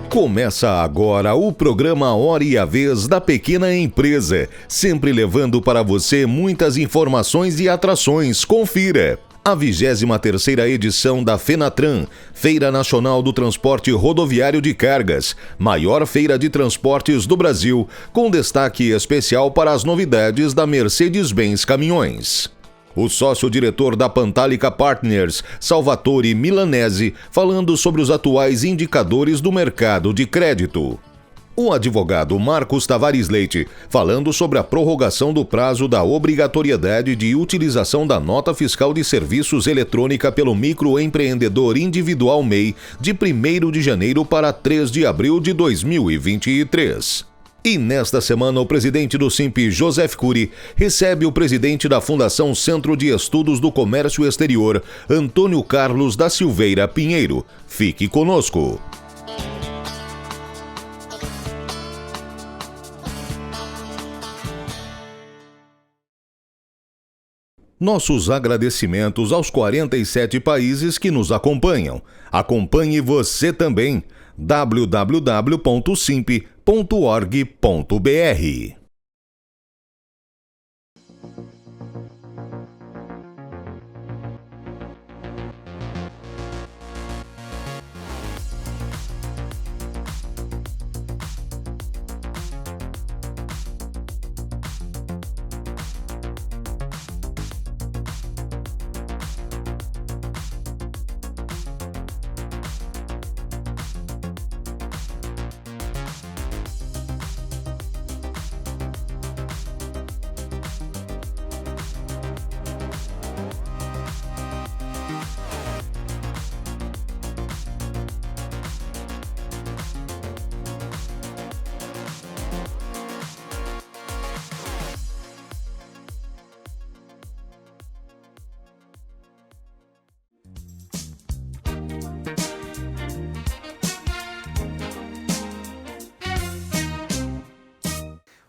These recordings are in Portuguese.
Começa agora o programa Hora e a Vez da Pequena Empresa, sempre levando para você muitas informações e atrações. Confira! A 23ª edição da FENATRAN, Feira Nacional do Transporte Rodoviário de Cargas, maior feira de transportes do Brasil, com destaque especial para as novidades da Mercedes-Benz Caminhões. O sócio-diretor da Pantalica Partners, Salvatore Milanese, falando sobre os atuais indicadores do mercado de crédito. O advogado Marcos Tavares Leite, falando sobre a prorrogação do prazo da obrigatoriedade de utilização da nota fiscal de serviços eletrônica pelo microempreendedor individual MEI de 1º de janeiro para 3 de abril de 2023. E nesta semana, o presidente do SINP, Joseph Cury, recebe o presidente da Fundação Centro de Estudos do Comércio Exterior, Antônio Carlos da Silveira Pinheiro. Fique conosco. Nossos agradecimentos aos 47 países que nos acompanham. Acompanhe você também. www.simp.org.br.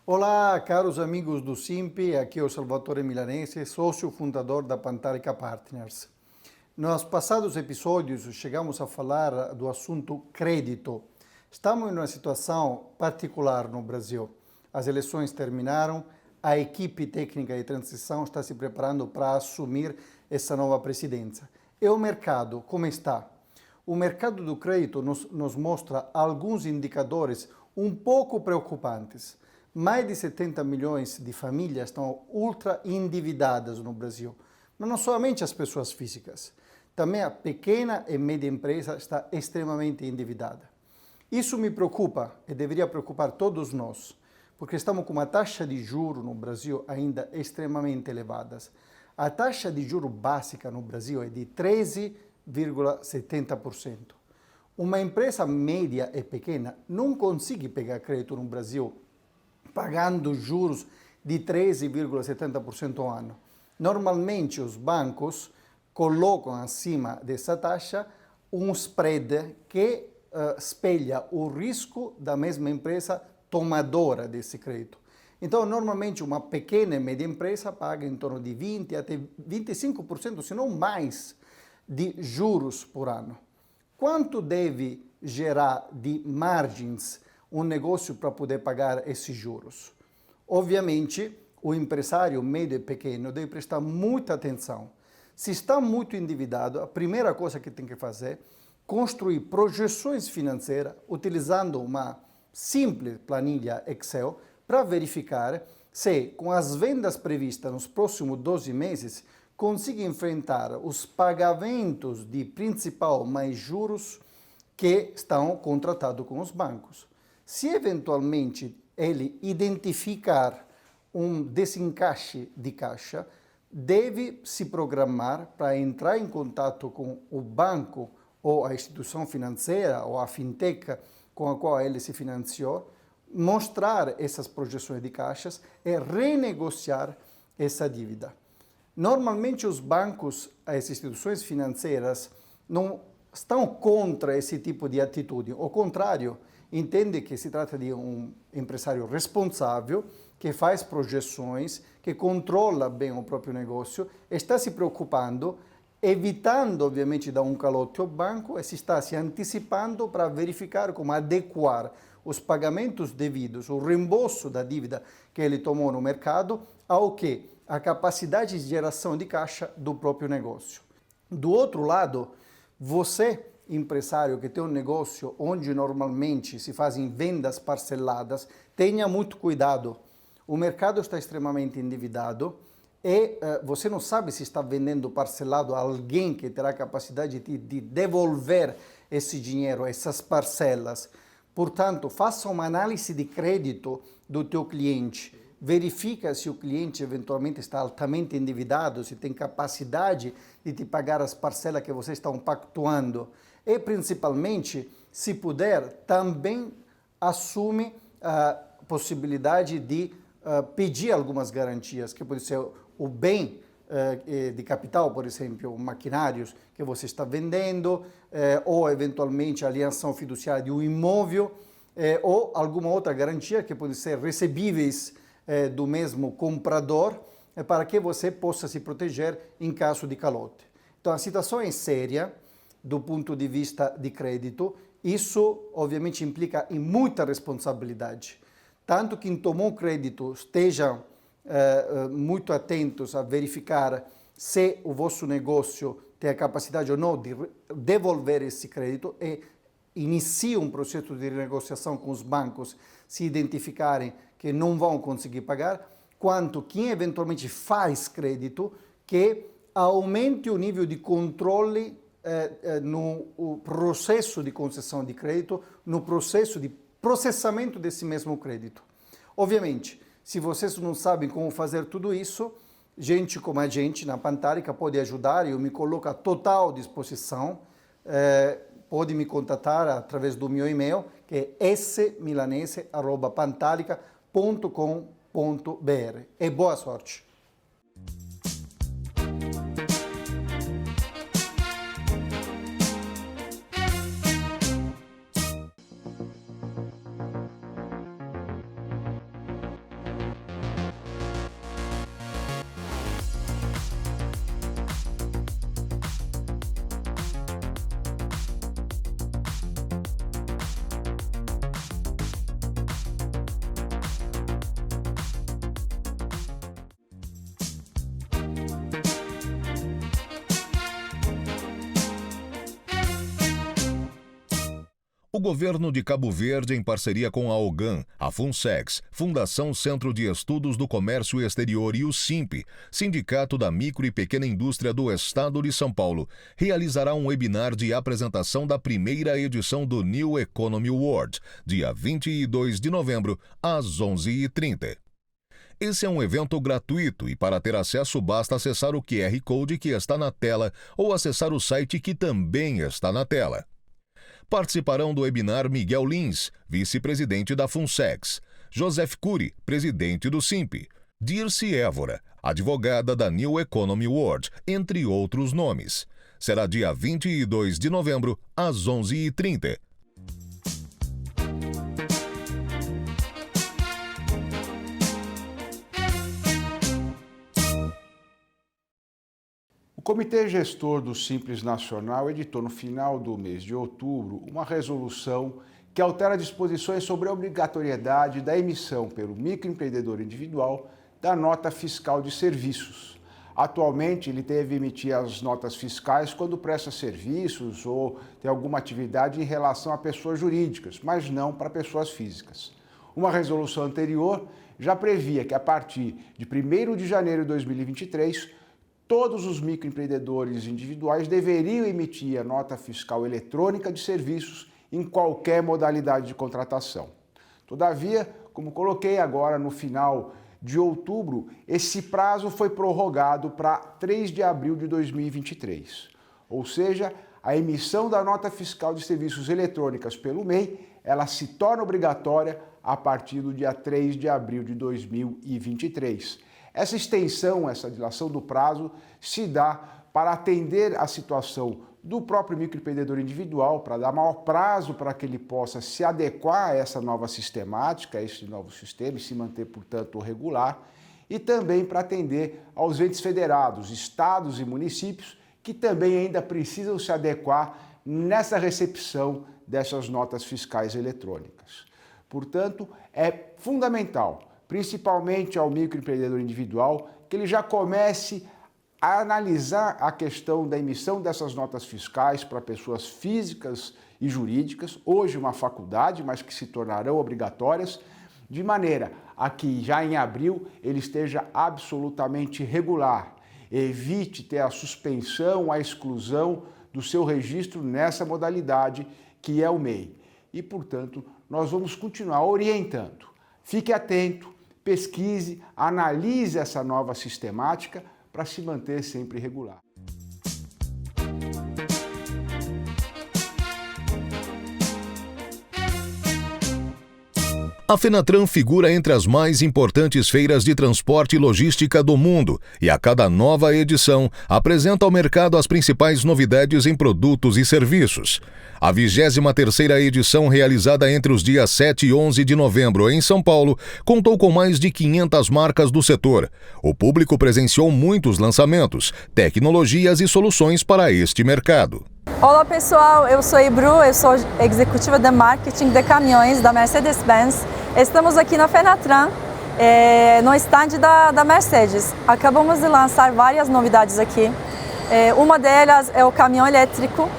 Olá, caros amigos do SINP, aqui é o Salvatore Milanese, sócio fundador da Pantalica Partners. Nos passados episódios chegamos a falar do assunto crédito. Estamos em uma situação particular no Brasil. As eleições terminaram, a equipe técnica de transição está se preparando para assumir essa nova presidência. E o mercado, como está? O mercado do crédito nos mostra alguns indicadores um pouco preocupantes. Mais de 70 milhões de famílias estão ultra endividadas no Brasil. Mas não somente as pessoas físicas, também a pequena e média empresa está extremamente endividada. Isso me preocupa e deveria preocupar todos nós, porque estamos com uma taxa de juros no Brasil ainda extremamente elevadas. A taxa de juros básica no Brasil é de 13,70%. Uma empresa média e pequena não consegue pegar crédito no Brasil pagando juros de 13,70% ao ano. Normalmente os bancos colocam acima dessa taxa um spread que espelha o risco da mesma empresa tomadora desse crédito. Então, normalmente uma pequena e média empresa paga em torno de 20% até 25%, se não mais, de juros por ano. Quanto deve gerar de margens um negócio para poder pagar esses juros? Obviamente, o empresário médio e pequeno deve prestar muita atenção. Se está muito endividado, a primeira coisa que tem que fazer é construir projeções financeiras utilizando uma simples planilha Excel para verificar se, com as vendas previstas nos próximos 12 meses, consegue enfrentar os pagamentos de principal mais juros que estão contratados com os bancos. Se eventualmente ele identificar um desencaixe de caixa, deve se programar para entrar em contato com o banco ou a instituição financeira ou a fintech com a qual ele se financiou, mostrar essas projeções de caixas e renegociar essa dívida. Normalmente os bancos, as instituições financeiras, não estão contra esse tipo de atitude. Ao contrário, entende que se trata de um empresário responsável, que faz projeções, que controla bem o próprio negócio, está se preocupando evitando ovviamente de dar um calote ao banco e se está se antecipando para verificar como adequar os pagamentos devidos, o reembolso da dívida que ele tomou no mercado, ao que? A capacidade de geração de caixa do próprio negócio. Do outro lado, você, empresário que tem um negócio onde normalmente se fazem vendas parceladas, tenha muito cuidado. O mercado está extremamente endividado e você não sabe se está vendendo parcelado a alguém que terá capacidade de devolver esse dinheiro, essas parcelas. Portanto, faça uma análise de crédito do teu cliente. Verifica se o cliente eventualmente está altamente endividado, se tem capacidade de te pagar as parcelas que vocês estão pactuando. E, principalmente, se puder, também assume a possibilidade de pedir algumas garantias, que pode ser o bem de capital, por exemplo, maquinários que você está vendendo, ou eventualmente a alienação fiduciária de um imóvel, ou alguma outra garantia que pode ser recebíveis do mesmo comprador, para que você possa se proteger em caso de calote. Então a situação é séria do ponto de vista de crédito, isso obviamente implica em muita responsabilidade. Tanto quem tomou crédito esteja muito atentos a verificar se o vosso negócio tem a capacidade ou não de devolver esse crédito e inicie um processo de renegociação com os bancos se identificarem que não vão conseguir pagar, quanto quem eventualmente faz crédito que aumente o nível de controle no processo de concessão de crédito, no processo de processamento desse mesmo crédito. Obviamente, se vocês não sabem como fazer tudo isso, gente como a gente na Pantalica pode ajudar, eu me coloco à total disposição, pode me contatar através do meu e-mail, que é smilanese@pantalica.com.br. E boa sorte! O governo de Cabo Verde, em parceria com a OGAN, a FUNSEX, Fundação Centro de Estudos do Comércio Exterior e o SIMP, Sindicato da Micro e Pequena Indústria do Estado de São Paulo, realizará um webinar de apresentação da primeira edição do New Economy Award, dia 22 de novembro, às 11h30. Esse é um evento gratuito e para ter acesso basta acessar o QR Code que está na tela ou acessar o site que também está na tela. Participarão do webinar Miguel Lins, vice-presidente da FUNSEX, Joseph Cury, presidente do SIMP, Dirce Évora, advogada da New Economy Award, entre outros nomes. Será dia 22 de novembro, às 11h30. O Comitê Gestor do Simples Nacional editou no final do mês de outubro uma resolução que altera disposições sobre a obrigatoriedade da emissão pelo microempreendedor individual da nota fiscal de serviços. Atualmente, ele deve emitir as notas fiscais quando presta serviços ou tem alguma atividade em relação a pessoas jurídicas, mas não para pessoas físicas. Uma resolução anterior já previa que a partir de 1º de janeiro de 2023, todos os microempreendedores individuais deveriam emitir a nota fiscal eletrônica de serviços em qualquer modalidade de contratação. Todavia, como coloquei agora no final de outubro, esse prazo foi prorrogado para 3 de abril de 2023. Ou seja, a emissão da nota fiscal de serviços eletrônicas pelo MEI, ela se torna obrigatória a partir do dia 3 de abril de 2023. Essa extensão, essa dilação do prazo, se dá para atender a situação do próprio microempreendedor individual, para dar maior prazo para que ele possa se adequar a essa nova sistemática, a esse novo sistema e se manter, portanto, regular, e também para atender aos entes federados, estados e municípios que também ainda precisam se adequar nessa recepção dessas notas fiscais eletrônicas. Portanto, é fundamental, principalmente ao microempreendedor individual, que ele já comece a analisar a questão da emissão dessas notas fiscais para pessoas físicas e jurídicas, hoje uma faculdade, mas que se tornarão obrigatórias, de maneira a que já em abril ele esteja absolutamente regular, evite ter a suspensão, a exclusão do seu registro nessa modalidade que é o MEI. E, portanto, nós vamos continuar orientando. Fique atento, pesquise, analise essa nova sistemática para se manter sempre regular. A Fenatran figura entre as mais importantes feiras de transporte e logística do mundo e a cada nova edição apresenta ao mercado as principais novidades em produtos e serviços. A 23ª edição, realizada entre os dias 7 e 11 de novembro em São Paulo, contou com mais de 500 marcas do setor. O público presenciou muitos lançamentos, tecnologias e soluções para este mercado. Olá pessoal, eu sou Ibru, eu sou executiva de marketing de caminhões da Mercedes-Benz. Estamos aqui na Fenatran, no stand da Mercedes. Acabamos de lançar várias novidades aqui. Uma delas é o caminhão elétrico,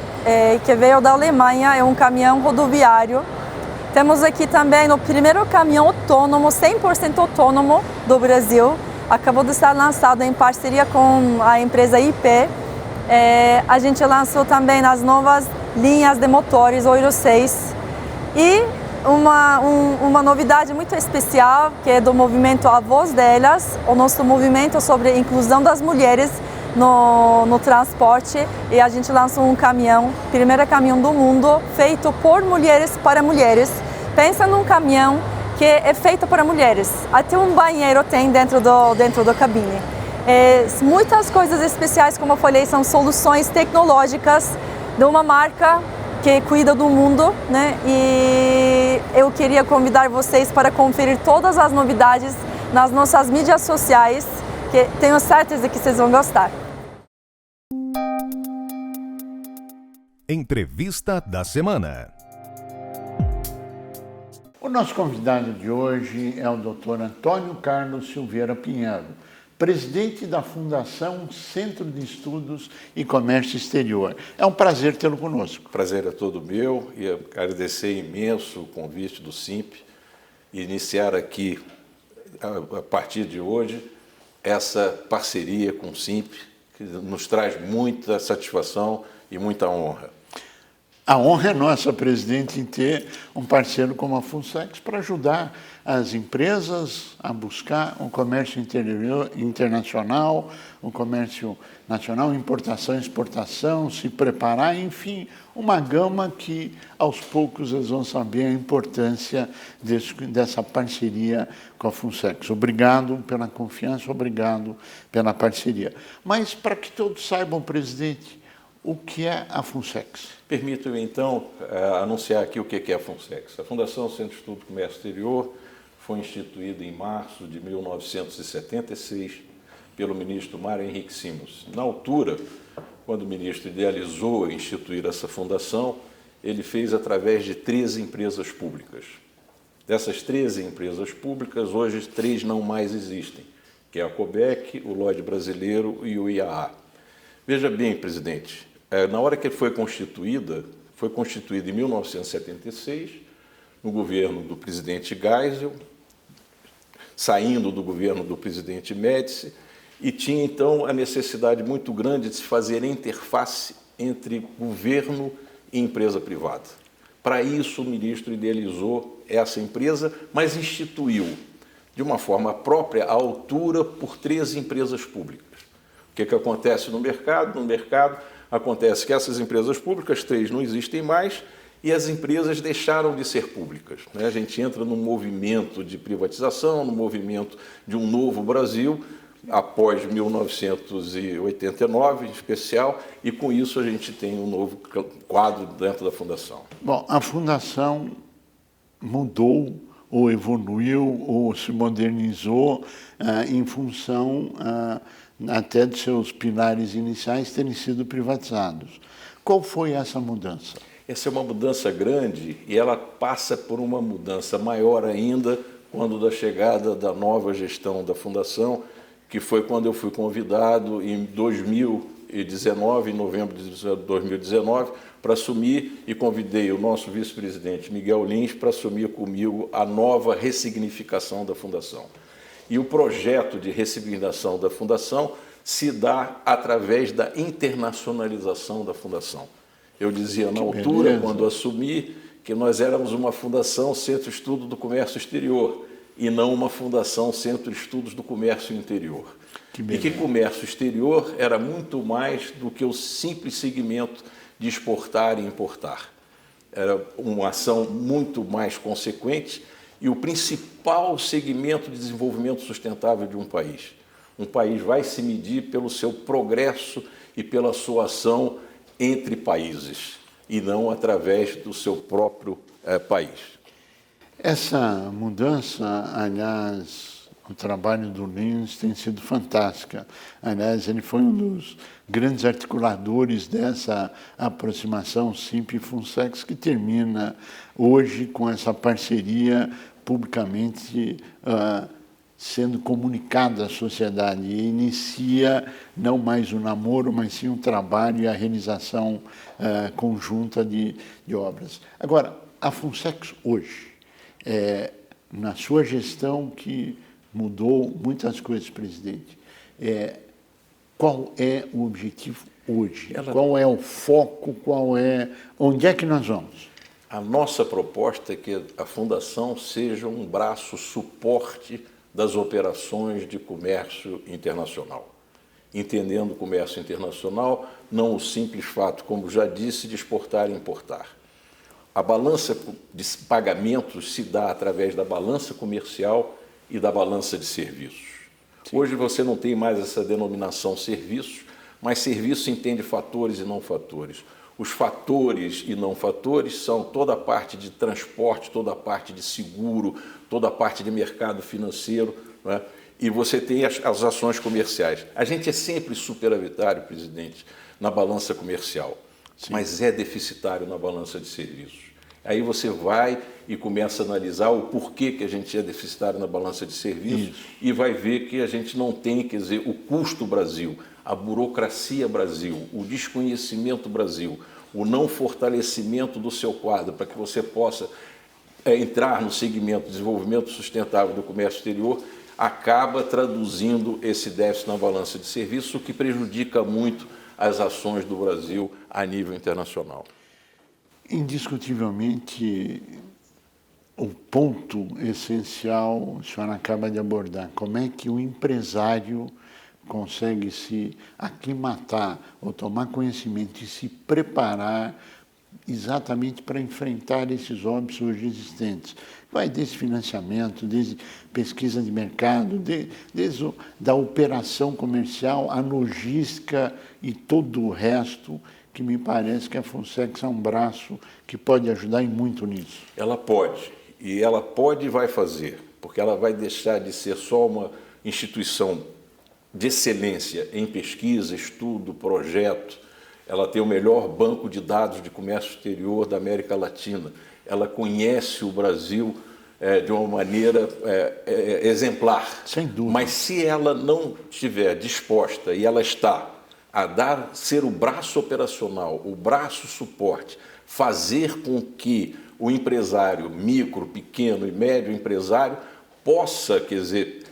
que veio da Alemanha, é um caminhão rodoviário. Temos aqui também o primeiro caminhão autônomo, 100% autônomo do Brasil. Acabou de ser lançado em parceria com a empresa IP. A gente lançou também as novas linhas de motores Euro 6 e uma novidade muito especial, que é do movimento A Voz Delas, o nosso movimento sobre a inclusão das mulheres no transporte, e a gente lançou um caminhão, primeiro caminhão do mundo, feito por mulheres para mulheres. Pensa num caminhão que é feito para mulheres, até um banheiro tem dentro do cabine. Muitas coisas especiais, como eu falei, são soluções tecnológicas de uma marca que cuida do mundo, né? E eu queria convidar vocês para conferir todas as novidades nas nossas mídias sociais, que tenho certeza que vocês vão gostar. Entrevista da semana. O nosso convidado de hoje é o Dr. Antônio Carlos Silveira Pinheiro, presidente da Fundação Centro de Estudos e Comércio Exterior. É um prazer tê-lo conosco. O prazer é todo meu e agradecer imenso o convite do SINP e iniciar aqui, a partir de hoje, essa parceria com o SINP, que nos traz muita satisfação e muita honra. A honra é nossa, presidente, em ter um parceiro como a Funsex para ajudar as empresas a buscar um comércio internacional, um comércio nacional, importação e exportação, se preparar, enfim, uma gama que aos poucos eles vão saber a importância dessa parceria com a Funsex. Obrigado pela confiança, obrigado pela parceria. Mas para que todos saibam, presidente, o que é a Funsex? Permita-me, então, anunciar aqui o que é a Funsex. A Fundação Centro de Estudo e Comércio Exterior foi instituída em março de 1976 pelo ministro Mário Henrique Simons. Na altura, quando o ministro idealizou instituir essa fundação, ele fez através de 13 empresas públicas. Dessas 13 empresas públicas, hoje 3 não mais existem, que é a COBEC, o Lloyd Brasileiro e o IAA. Veja bem, presidente, na hora que foi constituída em 1976, no governo do presidente Geisel, saindo do governo do presidente Médici, e tinha, então, a necessidade muito grande de se fazer interface entre governo e empresa privada. Para isso, o ministro idealizou essa empresa, mas instituiu, de uma forma própria, à altura, por 13 empresas públicas. O que acontece no mercado? No mercado acontece que essas empresas públicas, 3 não existem mais, e as empresas deixaram de ser públicas. A gente entra num movimento de privatização, num movimento de um novo Brasil, após 1989, em especial, e com isso a gente tem um novo quadro dentro da Fundação. Bom, a Fundação mudou, ou evoluiu, ou se modernizou em função até de seus pilares iniciais terem sido privatizados. Qual foi essa mudança? Essa é uma mudança grande e ela passa por uma mudança maior ainda quando da chegada da nova gestão da Fundação, que foi quando eu fui convidado em 2019, em novembro de 2019, para assumir e convidei o nosso vice-presidente Miguel Lins para assumir comigo a nova ressignificação da Fundação. E o projeto de ressignificação da Fundação se dá através da internacionalização da Fundação. Eu dizia na altura, quando assumi, que nós éramos uma fundação centro-estudo do comércio exterior e não uma fundação centro-estudos do comércio interior. E que comércio exterior era muito mais do que o simples segmento de exportar e importar. Era uma ação muito mais consequente e o principal segmento de desenvolvimento sustentável de um país. Um país vai se medir pelo seu progresso e pela sua ação entre países, e não através do seu próprio país. Essa mudança, aliás, o trabalho do Lins tem sido fantástica. Aliás, ele foi um dos grandes articuladores dessa aproximação Simp-Funsex, que termina hoje com essa parceria publicamente sendo comunicada à sociedade e inicia não mais um namoro, mas sim um trabalho e a realização conjunta de obras. Agora, a Funsex hoje, na sua gestão que mudou muitas coisas, presidente, qual é o objetivo hoje? Qual é o foco? Onde é que nós vamos? A nossa proposta é que a Fundação seja um braço suporte das operações de comércio internacional. Entendendo o comércio internacional, não o simples fato, como já disse, de exportar e importar. A balança de pagamentos se dá através da balança comercial e da balança de serviços. Sim. Hoje você não tem mais essa denominação serviços, mas serviço entende fatores e não fatores. Os fatores e não fatores são toda a parte de transporte, toda a parte de seguro, toda a parte de mercado financeiro, né? E você tem as ações comerciais. A gente é sempre superavitário, presidente, na balança comercial, sim, mas é deficitário na balança de serviços. Aí você vai e começa a analisar o porquê que a gente é deficitário na balança de serviços e vai ver que a gente não tem, quer dizer, o custo Brasil, a burocracia Brasil, o desconhecimento Brasil, o não fortalecimento do seu quadro para que você possa entrar no segmento de desenvolvimento sustentável do comércio exterior, acaba traduzindo esse déficit na balança de serviços, o que prejudica muito as ações do Brasil a nível internacional. Indiscutivelmente, o ponto essencial a senhora acaba de abordar. Como é que o empresário consegue se aclimatar ou tomar conhecimento e se preparar exatamente para enfrentar esses óbitos hoje existentes. Vai desde financiamento, desde pesquisa de mercado, desde da operação comercial, a logística e todo o resto, que me parece que a Funsex é um braço que pode ajudar e muito nisso. Ela pode, e ela pode e vai fazer, porque ela vai deixar de ser só uma instituição de excelência em pesquisa, estudo, projeto. Ela tem o melhor banco de dados de comércio exterior da América Latina. Ela conhece o Brasil de uma maneira exemplar. Sem dúvida. Mas se ela não estiver disposta, e ela está, a ser o braço operacional, o braço suporte, fazer com que o empresário, micro, pequeno e médio empresário, possa, quer dizer,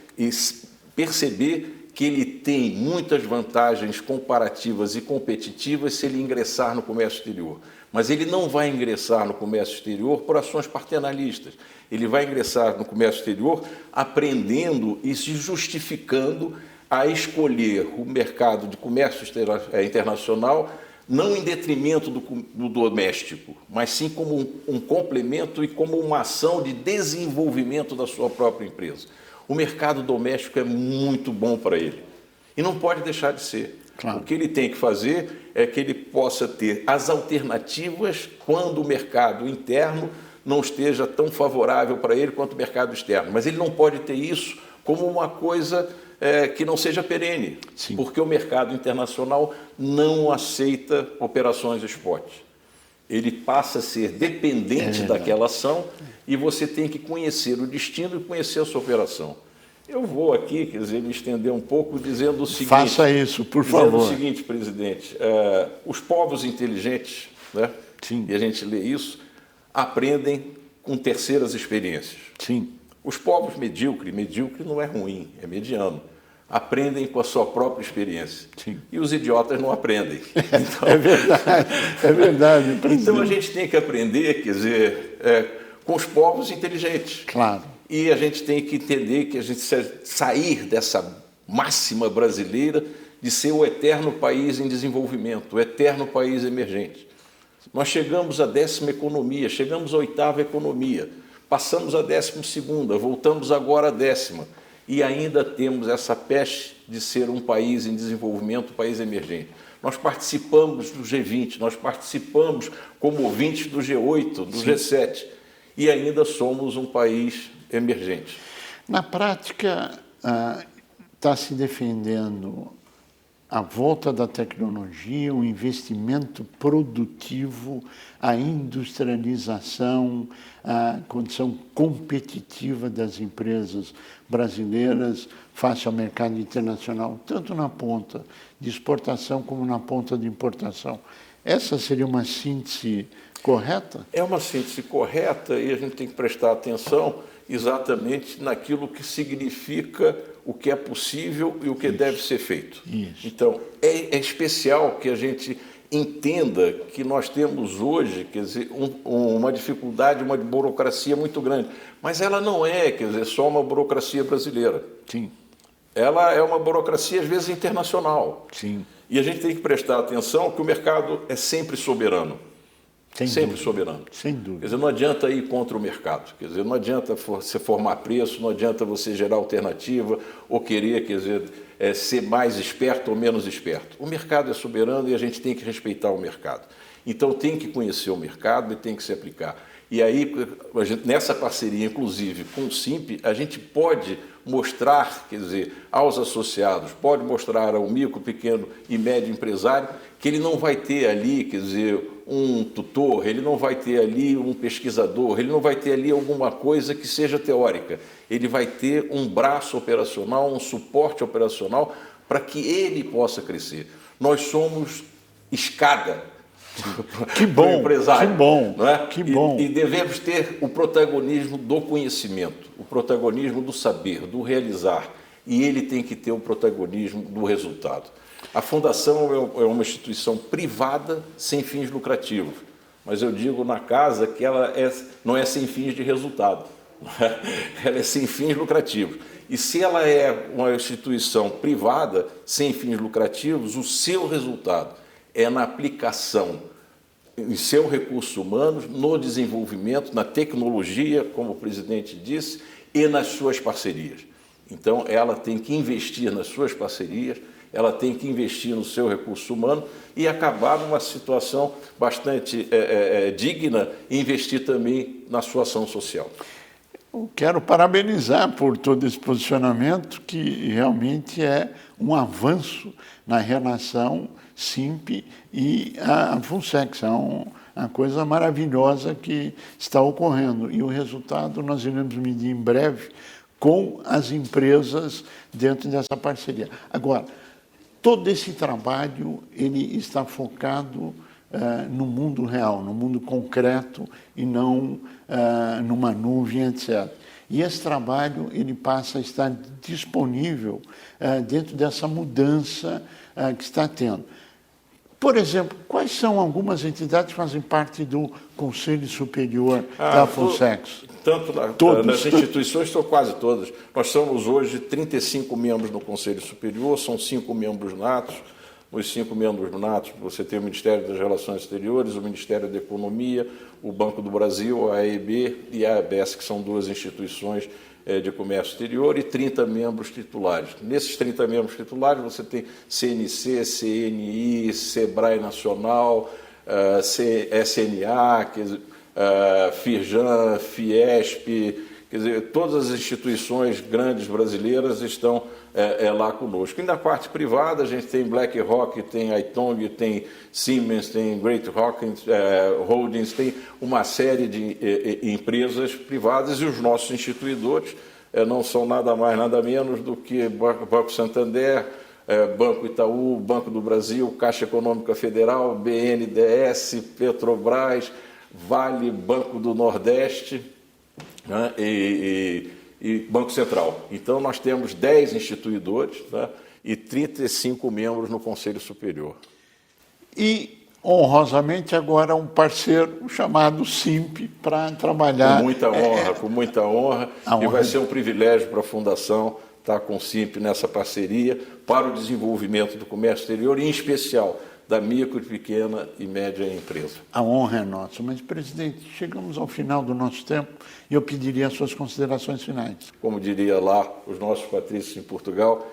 perceber que ele tem muitas vantagens comparativas e competitivas se ele ingressar no comércio exterior. Mas ele não vai ingressar no comércio exterior por ações paternalistas. Ele vai ingressar no comércio exterior aprendendo e se justificando a escolher o mercado de comércio internacional não em detrimento do doméstico, mas sim como um complemento e como uma ação de desenvolvimento da sua própria empresa. O mercado doméstico é muito bom para ele e não pode deixar de ser. Claro. O que ele tem que fazer é que ele possa ter as alternativas quando o mercado interno não esteja tão favorável para ele quanto o mercado externo. Mas ele não pode ter isso como uma coisa que não seja perene, Sim. porque o mercado internacional não aceita operações spot. Ele passa a ser dependente daquela ação e você tem que conhecer o destino e conhecer a sua operação. Eu vou aqui, quer dizer, me estender um pouco dizendo o seguinte... Faça isso, por favor. Dizendo o seguinte, presidente, os povos inteligentes, né, Sim. e a gente lê isso, aprendem com terceiras experiências. Sim. Os povos medíocre não é ruim, é mediano, aprendem com a sua própria experiência. Sim. E os idiotas não aprendem. Então, É verdade. então presidente. a gente tem que aprender, quer dizer, com os povos inteligentes. Claro. E a gente tem que entender que a gente sair dessa máxima brasileira de ser o eterno país em desenvolvimento, o eterno país emergente. Nós chegamos à 10ª economia, chegamos à 8ª economia, passamos à 12ª, voltamos agora à 10ª. E ainda temos essa peste de ser um país em desenvolvimento, um país emergente. Nós participamos do G20, nós participamos como ouvintes do G8, do G7, e ainda somos um país emergente. Na prática, está se defendendo a volta da tecnologia, o investimento produtivo, a industrialização, a condição competitiva das empresas brasileiras face ao mercado internacional, tanto na ponta de exportação como na ponta de importação. Essa seria uma síntese correta? É uma síntese correta e a gente tem que prestar atenção exatamente naquilo que significa o que é possível e o que deve ser feito. Isso. Então, é especial que a gente entenda que nós temos hoje, quer dizer, uma dificuldade, uma burocracia muito grande. Mas ela não é, quer dizer, só uma burocracia brasileira. Sim. Ela é uma burocracia, às vezes, internacional. Sim. E a gente tem que prestar atenção que o mercado é sempre soberano. Sem Sempre dúvida. soberano. Sem Quer dúvida. dizer, não adianta ir contra o mercado. Quer dizer, não adianta você formar preço, não adianta você gerar alternativa ou querer, quer dizer, ser mais esperto ou menos esperto. O mercado é soberano e a gente tem que respeitar o mercado. Então, tem que conhecer o mercado e tem que se aplicar. E aí, nessa parceria, inclusive, com o SINP, a gente pode mostrar, quer dizer, aos associados, pode mostrar ao micro, pequeno e médio empresário que ele não vai ter ali, quer dizer, um tutor, ele não vai ter ali um pesquisador, ele não vai ter ali alguma coisa que seja teórica. Ele vai ter um braço operacional, um suporte operacional para que ele possa crescer. Nós somos escada. Que bom, empresário, que bom, não é? que bom. E devemos ter o protagonismo do conhecimento, o protagonismo do saber, do realizar. E ele tem que ter o protagonismo do resultado. A Fundação é uma instituição privada sem fins lucrativos, mas eu digo na casa que ela não é sem fins de resultado, ela é sem fins lucrativos. E se ela é uma instituição privada sem fins lucrativos, o seu resultado é na aplicação em seu recurso humano, no desenvolvimento, na tecnologia, como o presidente disse, e nas suas parcerias. Então, ela tem que investir nas suas parcerias, ela tem que investir no seu recurso humano e acabar numa situação bastante digna e investir também na sua ação social. Eu quero parabenizar por todo esse posicionamento, que realmente é um avanço na relação SINP e a FUNSEX. É uma coisa maravilhosa que está ocorrendo. E o resultado nós iremos medir em breve com as empresas dentro dessa parceria. Agora, todo esse trabalho ele está focado no mundo real, no mundo concreto e não numa nuvem, etc. E esse trabalho ele passa a estar disponível dentro dessa mudança que está tendo. Por exemplo, quais são algumas entidades que fazem parte do Conselho Superior da FUNSEX? Tanto nas instituições, são quase todas. Nós somos hoje 35 membros no Conselho Superior, são 5 membros natos. Os 5 membros natos, você tem o Ministério das Relações Exteriores, o Ministério da Economia, o Banco do Brasil, a AEB e a ABS, que são 2 instituições de comércio exterior, e 30 membros titulares. Nesses 30 membros titulares, você tem CNC, CNI, SEBRAE Nacional, SNA, Firjan, Fiesp, Quer dizer, todas as instituições grandes brasileiras estão lá conosco. E na parte privada, a gente tem BlackRock, tem Aitong, tem Siemens, tem Great Hawkins, Holdings, tem uma série de empresas privadas, e os nossos instituidores não são nada mais, nada menos do que Banco Santander, Banco Itaú, Banco do Brasil, Caixa Econômica Federal, BNDES, Petrobras, Vale, Banco do Nordeste, né, e Banco Central. Então, nós temos 10 instituidores, né, e 35 membros no Conselho Superior. E, honrosamente, agora um parceiro chamado SIMP para trabalhar... Com muita honra. E vai ser um privilégio para a Fundação estar com o SIMP nessa parceria para o desenvolvimento do comércio exterior, e, em especial, da micro, pequena e média empresa. A honra é nossa. Mas, presidente, chegamos ao final do nosso tempo e eu pediria as suas considerações finais. Como diria lá os nossos patrícios em Portugal,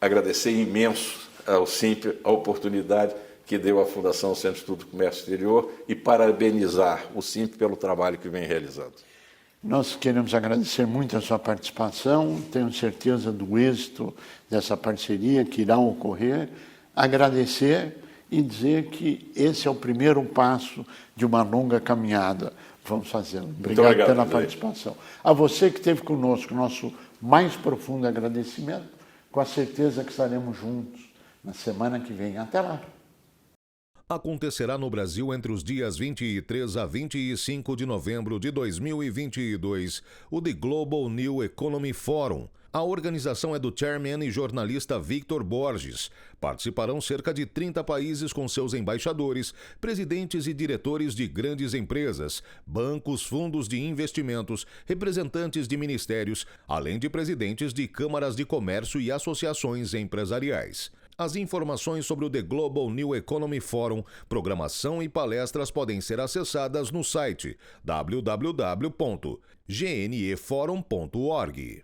agradecer imenso ao SIMP a oportunidade que deu à Fundação Centro de Estudo do Comércio Exterior e parabenizar o SIMP pelo trabalho que vem realizando. Nós queremos agradecer muito a sua participação, tenho certeza do êxito dessa parceria que irá ocorrer, agradecer e dizer que esse é o primeiro passo de uma longa caminhada. Vamos fazê-lo. Obrigado pela participação. A você que esteve conosco, nosso mais profundo agradecimento, com a certeza que estaremos juntos na semana que vem. Até lá. Acontecerá no Brasil entre os dias 23 a 25 de novembro de 2022 o The Global New Economy Forum. A organização é do chairman e jornalista Victor Borges. Participarão cerca de 30 países com seus embaixadores, presidentes e diretores de grandes empresas, bancos, fundos de investimentos, representantes de ministérios, além de presidentes de câmaras de comércio e associações empresariais. As informações sobre o The Global New Economy Forum, programação e palestras podem ser acessadas no site www.gneforum.org.